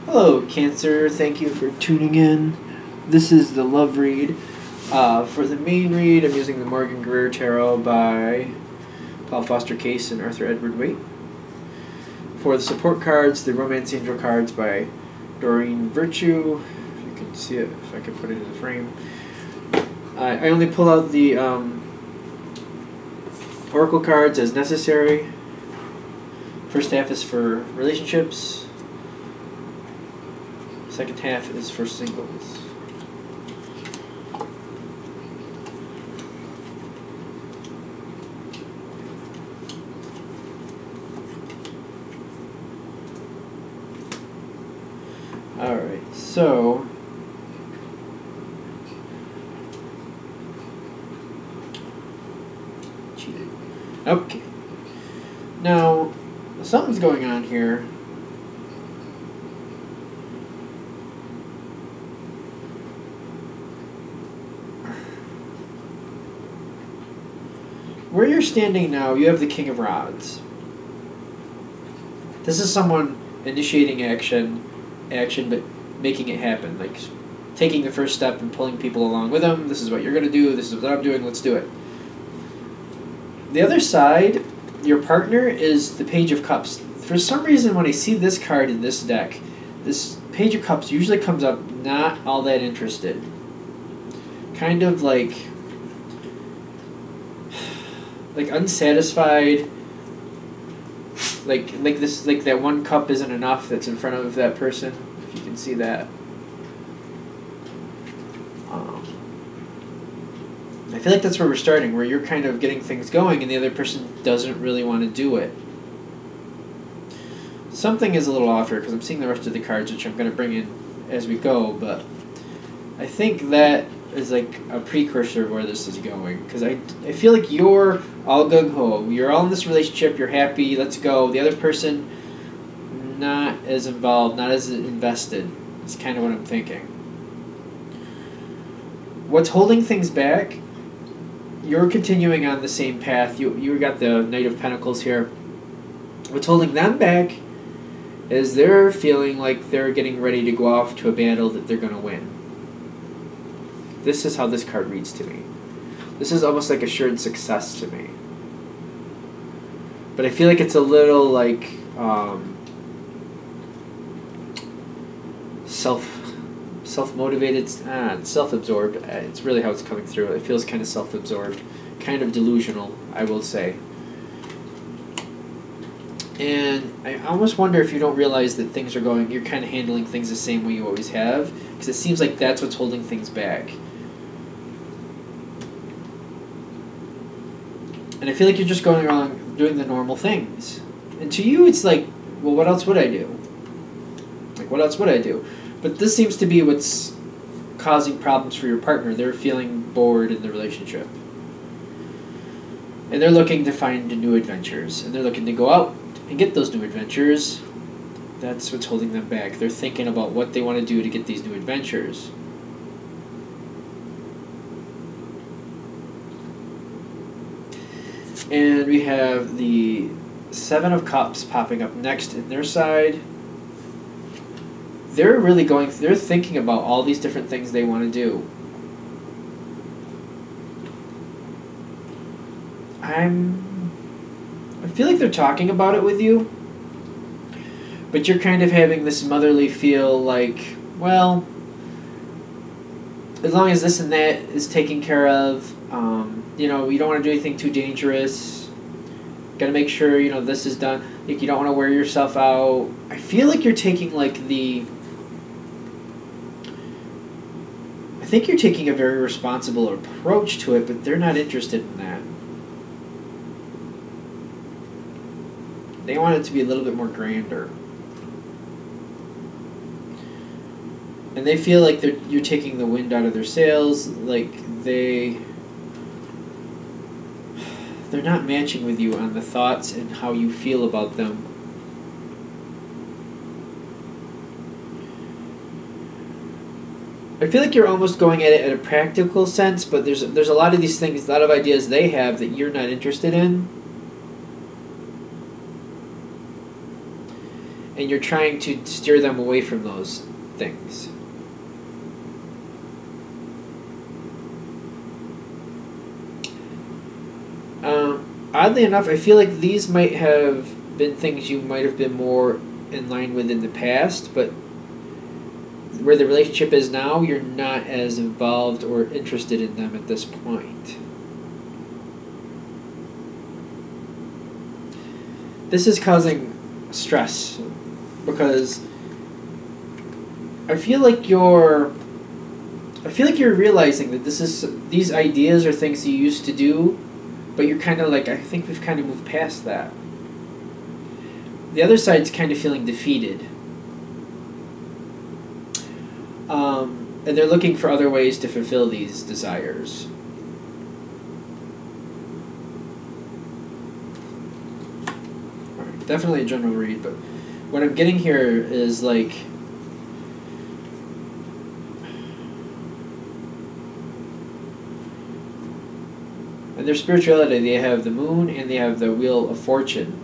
Hello, Cancer. Thank you for tuning in. This is the love read. For the main read, I'm using the Morgan Greer Tarot by Paul Foster Case and Arthur Edward Waite. For the support cards, the Romance Angel cards by Doreen Virtue. If you can see it, if I can put it in the frame. I only pull out the Oracle cards as necessary. First half is for relationships. Second half is for singles. Alright, so cheated. Okay. Now, something's going on here. Where you're standing now, you have the King of Rods. This is someone initiating action, but making it happen. Like, taking the first step and pulling people along with them. This is what you're going to do. This is what I'm doing. Let's do it. The other side, your partner, is the Page of Cups. For some reason, when I see this card in this deck, this Page of Cups usually comes up not all that interested. Kind of like unsatisfied, like that one cup isn't enough that's in front of that person, if you can see that. I feel like that's where we're starting, where you're kind of getting things going and the other person doesn't really want to do it. Something is a little off here because I'm seeing the rest of the cards, which I'm going to bring in as we go, but I think that is like a precursor of where this is going, because I feel like you're all gung-ho. You're all in this relationship, you're happy, let's go. The other person, not as involved, not as invested, is kind of what I'm thinking. What's holding things back, you're continuing on the same path. You got the Knight of Pentacles here. What's holding them back is they're feeling like they're getting ready to go off to a battle that they're going to win. This is how this card reads to me. This is almost like assured success to me. But I feel like it's a little like self-motivated, self-absorbed. It's really how it's coming through. It feels kind of self-absorbed, kind of delusional, I will say. And I almost wonder if you don't realize that things are going, you're kind of handling things the same way you always have, because it seems like that's what's holding things back. And I feel like you're just going around doing the normal things. And to you, it's like, well, what else would I do? Like, what else would I do? But this seems to be what's causing problems for your partner. They're feeling bored in the relationship. And they're looking to find new adventures. And they're looking to go out and get those new adventures. That's what's holding them back. They're thinking about what they want to do to get these new adventures. And we have the Seven of Cups popping up next in their side. They're really they're thinking about all these different things they want to do. I feel like they're talking about it with you, but you're kind of having this motherly feel like, well, as long as this and that is taken care of, you know, you don't want to do anything too dangerous. Got to make sure, you know, this is done. Like, you don't want to wear yourself out. I feel like you're taking like the... I think you're taking a very responsible approach to it, but they're not interested in that. They want it to be a little bit more grander. And they feel like you're taking the wind out of their sails, like they're not matching with you on the thoughts and how you feel about them. I feel like you're almost going at it at a practical sense, but there's a lot of these things, a lot of ideas they have that you're not interested in. and you're trying to steer them away from those things. Oddly enough, I feel like these might have been things you might have been more in line with in the past, but where the relationship is now, you're not as involved or interested in them at this point. This is causing stress because I feel like you're realizing that these ideas are things you used to do, but you're kind of like, I think we've kind of moved past that. The other side's kind of feeling defeated. And they're looking for other ways to fulfill these desires. Alright, definitely a general read, but what I'm getting here is like, in their spirituality, they have the moon and they have the wheel of fortune.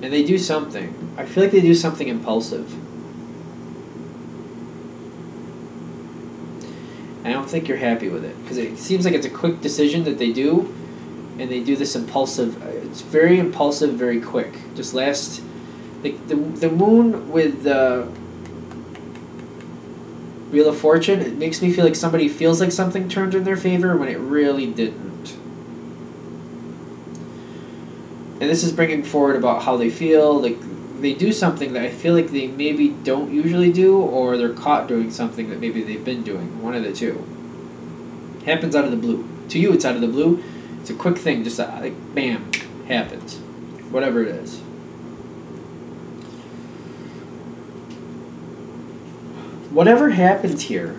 And they do something. I feel like they do something impulsive. I don't think you're happy with it, because it seems like it's a quick decision that they do, and they do this impulsive. It's very impulsive, very quick. Just last, like the moon with the Wheel of Fortune, it makes me feel like somebody feels like something turned in their favor when it really didn't. And this is bringing forward about how they feel, like they do something that I feel like they maybe don't usually do, or they're caught doing something that maybe they've been doing. One of the two. Happens out of the blue. To you, it's out of the blue. It's a quick thing, just like bam, happens. Whatever it is. Whatever happens here,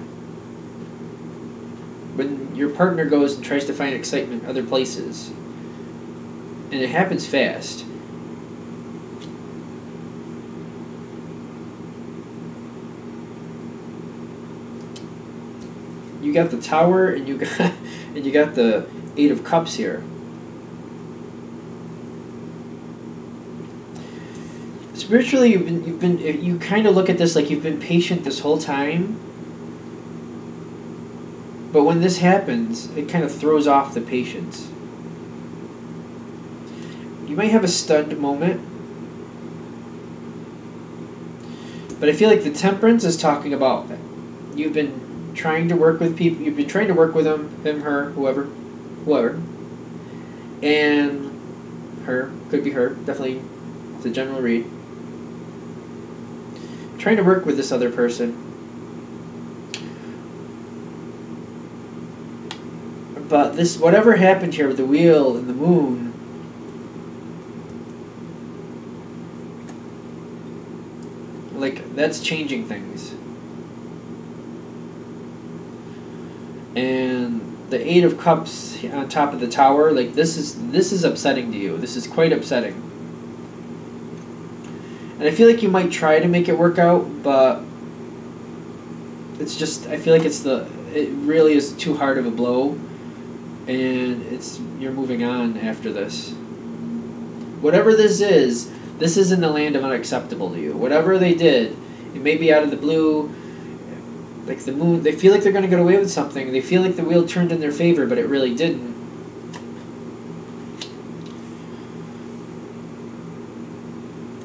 when your partner goes and tries to find excitement other places, and it happens fast, you got the Tower and you got the Eight of Cups here. Spiritually, you kind of look at this like you've been patient this whole time, but when this happens, it kind of throws off the patience. You might have a stunned moment, but I feel like the Temperance is talking about you've been trying to work with people, you've been trying to work with them, him, her, whoever, and her, could be her, definitely, it's a general read. Trying to work with this other person, but this, whatever happened here with the wheel and the moon, like that's changing things. And the Eight of Cups on top of the Tower, like this is upsetting to you. This is quite upsetting. And I feel like you might try to make it work out, but it's just, I feel like it really is too hard of a blow, and you're moving on after this. Whatever this is in the land of unacceptable to you. Whatever they did, it may be out of the blue, like the moon, they feel like they're going to get away with something. They feel like the wheel turned in their favor, but it really didn't.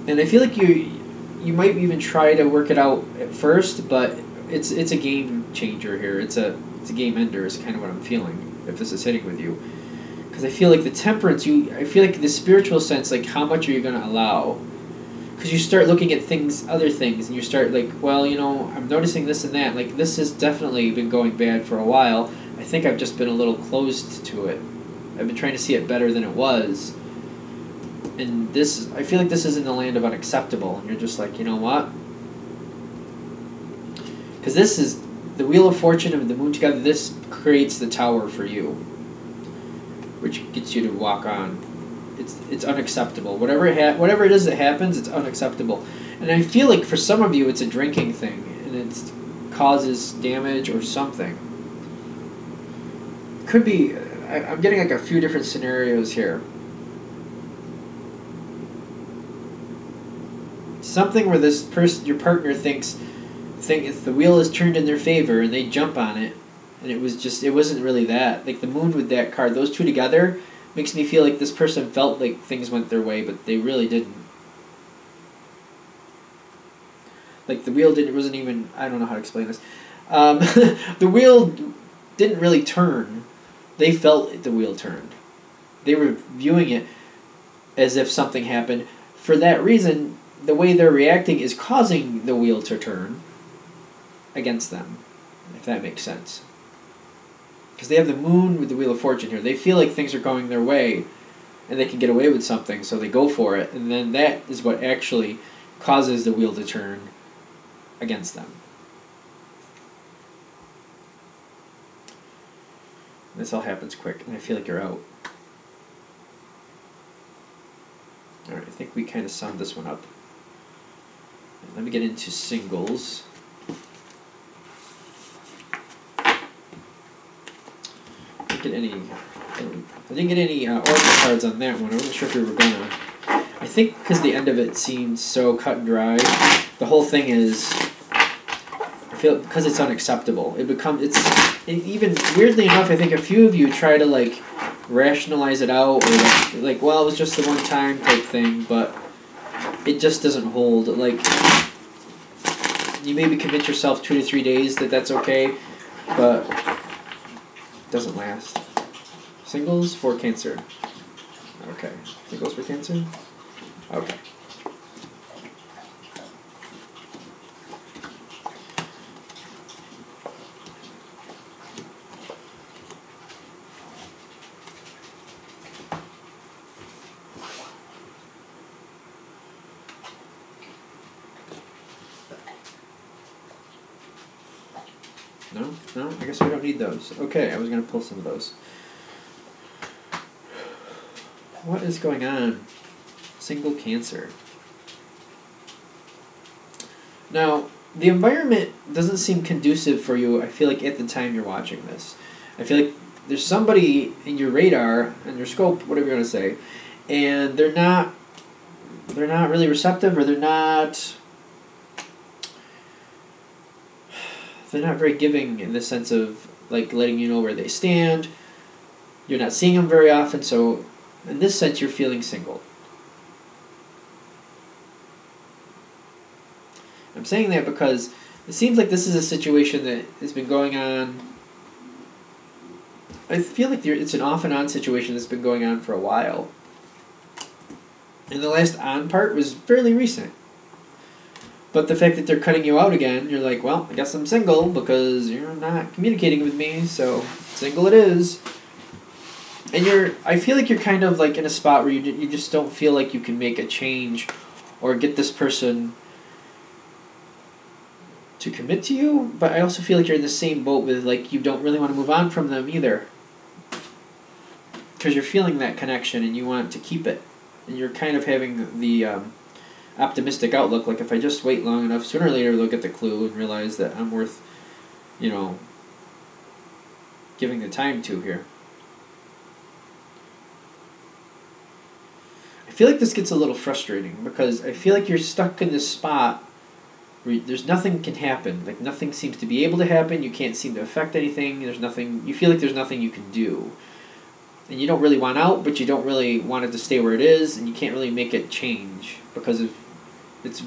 And I feel like you might even try to work it out at first, but it's a game changer here. It's a game ender is kind of what I'm feeling if this is hitting with you. Because I feel like the Temperance, I feel like the spiritual sense, like how much are you going to allow? Because you start looking at other things, and you start like, well, I'm noticing this and that. Like this has definitely been going bad for a while. I think I've just been a little closed to it. I've been trying to see it better than it was. And this, I feel like this is in the land of unacceptable, and you're just like, you know what? Because this is the Wheel of Fortune and the Moon together. This creates the Tower for you, which gets you to walk on. It's unacceptable. Whatever it is that happens, it's unacceptable. And I feel like for some of you, it's a drinking thing, and it causes damage or something. Could be. I'm getting like a few different scenarios here. Something where this person, your partner, thinks if the wheel is turned in their favor and they jump on it, and it wasn't really that. Like the moon with that card, those two together makes me feel like this person felt like things went their way, but they really didn't. Like the wheel wasn't even, I don't know how to explain this. The wheel didn't really turn. They felt the wheel turned. They were viewing it as if something happened. For that reason, the way they're reacting is causing the wheel to turn against them, if that makes sense. Because they have the moon with the Wheel of Fortune here. They feel like things are going their way and they can get away with something, so they go for it. And then that is what actually causes the wheel to turn against them. This all happens quick, and I feel like you're out. Alright, I think we kind of summed this one up. Let me get into singles. I didn't get any oracle cards on that one. I wasn't sure if we were gonna. I think because the end of it seemed so cut and dry. The whole thing is, I feel because it's unacceptable. Even weirdly enough, I think a few of you try to like rationalize it out or like well, it was just the one time type thing, but it just doesn't hold. Like you maybe convince yourself 2 to 3 days that that's okay, but it doesn't last. Singles for Cancer. Okay. Singles for Cancer? Okay. No, I guess we don't need those. Okay, I was going to pull some of those. What is going on? Single Cancer. Now, the environment doesn't seem conducive for you, I feel like, at the time you're watching this. I feel like there's somebody in your radar, in your scope, whatever you want to say, and they're not really receptive, or they're not very giving in the sense of like letting you know where they stand. You're not seeing them very often, so in this sense you're feeling single. I'm saying that because it seems like this is a situation that has been going on. I feel like it's an off and on situation that's been going on for a while. And the last on part was fairly recent. But the fact that they're cutting you out again, you're like, well, I guess I'm single because you're not communicating with me, so single it is. And I feel like you're kind of like in a spot where you just don't feel like you can make a change or get this person to commit to you, but I also feel like you're in the same boat with like you don't really want to move on from them either. Because you're feeling that connection and you want to keep it. And you're kind of having the optimistic outlook, like if I just wait long enough, sooner or later they'll get the clue and realize that I'm worth, giving the time to here. I feel like this gets a little frustrating because I feel like you're stuck in this spot where there's nothing can happen. Like nothing seems to be able to happen. You can't seem to affect anything. You feel like there's nothing you can do. And you don't really want out, but you don't really want it to stay where it is, and you can't really make it change because of it's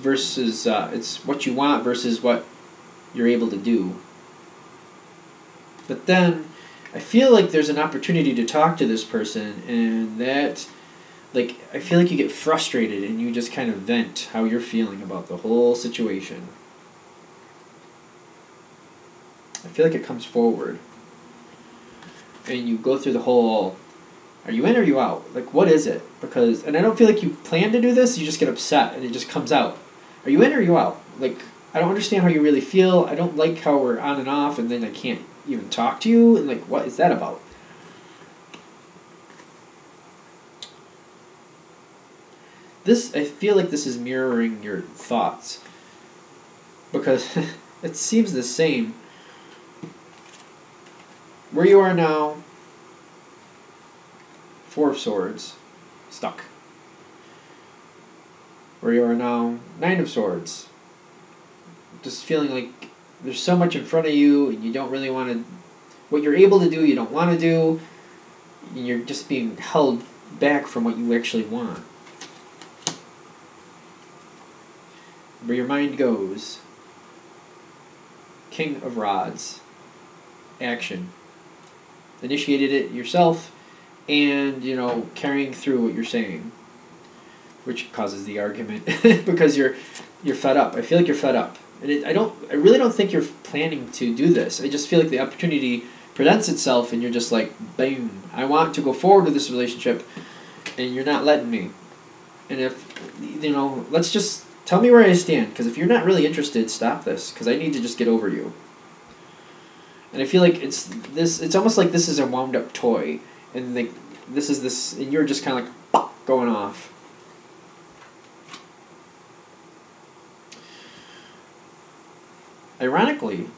what you want versus what you're able to do. But then I feel like there's an opportunity to talk to this person, and that I feel like you get frustrated and you just kind of vent how you're feeling about the whole situation. I feel like it comes forward. And you go through the whole, are you in or are you out? Like, what is it? And I don't feel like you plan to do this, you just get upset and it just comes out. Are you in or are you out? Like, I don't understand how you really feel. I don't like how we're on and off and then I can't even talk to you. And what is that about? I feel like this is mirroring your thoughts. Because it seems the same. Where you are now, 4 of Swords, stuck. where you are now. Nine of Swords. Just feeling like there's so much in front of you and you don't really want to... What you're able to do, you don't want to do. And you're just being held back from what you actually want. Where your mind goes. King of Rods. Action. Initiated it yourself, and, you know, carrying through what you're saying. Which causes the argument. Because you're fed up. I feel like you're fed up. And I really don't think you're planning to do this. I just feel like the opportunity presents itself and you're just like, boom, I want to go forward with this relationship and you're not letting me. And if, you know, let's just tell me where I stand, because if you're not really interested, stop this, because I need to just get over you. And I feel like it's almost like this is a wound up toy, and like and you're just kind of like going off. Ironically,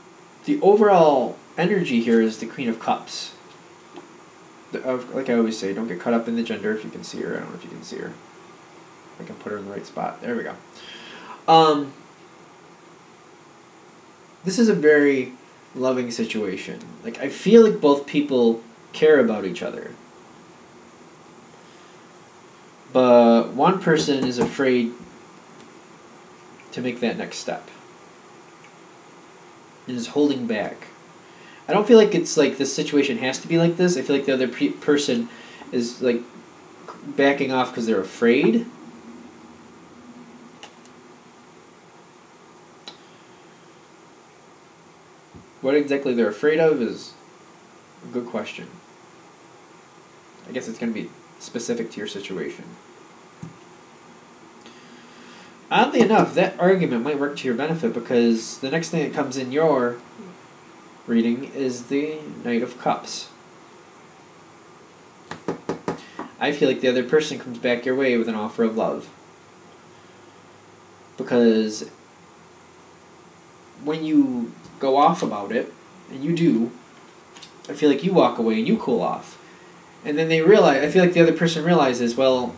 the overall energy here is the Queen of Cups. Like I always say, don't get caught up in the gender. If you can see her, I don't know if you can see her. I can put her in the right spot. There we go. This is a very loving situation. Like, I feel like both people care about each other. But one person is afraid to make that next step. And is holding back. I don't feel like it's like this situation has to be like this. I feel like the other person is like backing off because they're afraid. What exactly they're afraid of is a good question. I guess it's going to be specific to your situation. Oddly enough, that argument might work to your benefit, because the next thing that comes in your reading is the Knight of Cups. I feel like the other person comes back your way with an offer of love. Because when you go off about it, and you do, I feel like you walk away and you cool off. And then I feel like the other person realizes, well,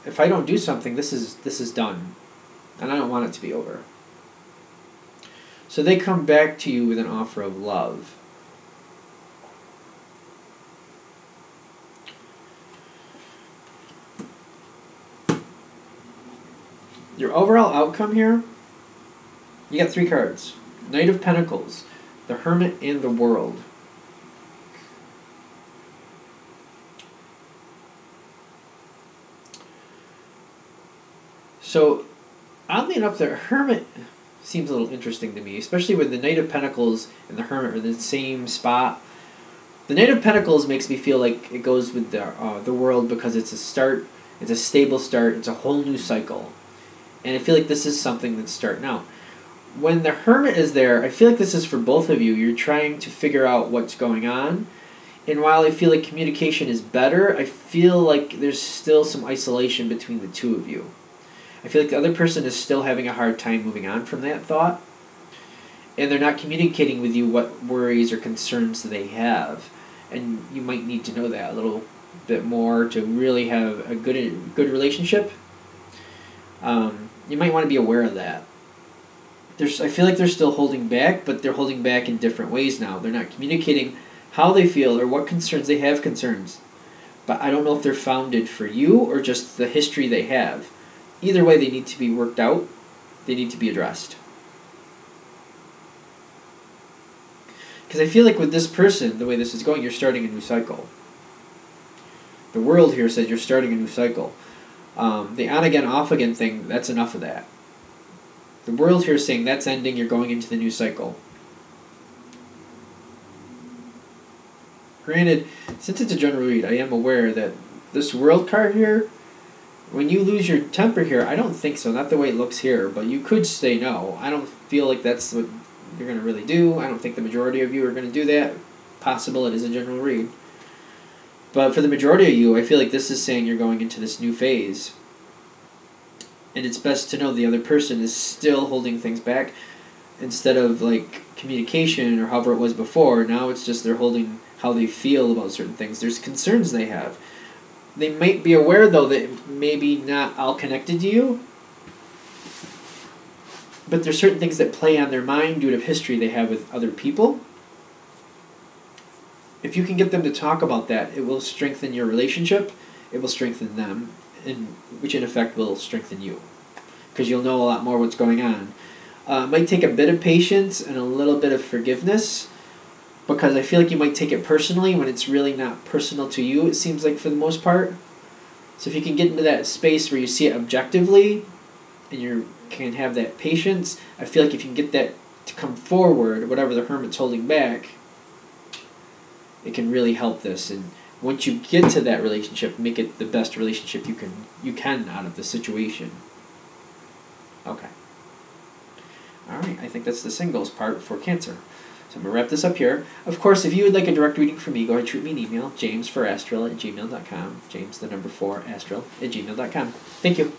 if I don't do something, this is done. And I don't want it to be over. So they come back to you with an offer of love. Your overall outcome here, you got 3 cards. Knight of Pentacles, the Hermit, and the World. So, oddly enough, the Hermit seems a little interesting to me, especially when the Knight of Pentacles and the Hermit are in the same spot. The Knight of Pentacles makes me feel like it goes with the World, because it's a start, it's a stable start, it's a whole new cycle. And I feel like this is something that's starting out. When the Hermit is there, I feel like this is for both of you. You're trying to figure out what's going on. And while I feel like communication is better, I feel like there's still some isolation between the two of you. I feel like the other person is still having a hard time moving on from that thought. And they're not communicating with you what worries or concerns they have. And you might need to know that a little bit more to really have a good relationship. You might want to be aware of that. I feel like they're still holding back, but they're holding back in different ways now. They're not communicating how they feel or what concerns they have concerns. But I don't know if they're founded for you or just the history they have. Either way, they need to be worked out. They need to be addressed. Because I feel like with this person, the way this is going, you're starting a new cycle. The World here said you're starting a new cycle. The on-again, off-again thing, that's enough of that. The World here is saying that's ending, you're going into the new cycle. Granted, since it's a general read, I am aware that this World card here, when you lose your temper here, I don't think so. Not the way it looks here, but you could say no. I don't feel like that's what you're going to really do. I don't think the majority of you are going to do that. Possible, it is a general read. But for the majority of you, I feel like this is saying you're going into this new phase. And it's best to know the other person is still holding things back. Instead of like communication or however it was before, now it's just they're holding how they feel about certain things. There's concerns they have. They might be aware, though, that maybe not all connected to you, but there's certain things that play on their mind due to history they have with other people. If you can get them to talk about that, it will strengthen your relationship, it will strengthen them, and which in effect will strengthen you, because you'll know a lot more what's going on. It might take a bit of patience and a little bit of forgiveness, because I feel like you might take it personally when it's really not personal to you, it seems like, for the most part. So if you can get into that space where you see it objectively and you can have that patience, I feel like if you can get that to come forward, whatever the hermit's holding back, it can really help this. And once you get to that relationship, make it the best relationship you can out of the situation. Okay. Alright, I think that's the singles part for Cancer. So I'm going to wrap this up here. Of course, if you would like a direct reading from me, go ahead and shoot me an email, james4astral@gmail.com. James, the number 4, astral@gmail.com. Thank you.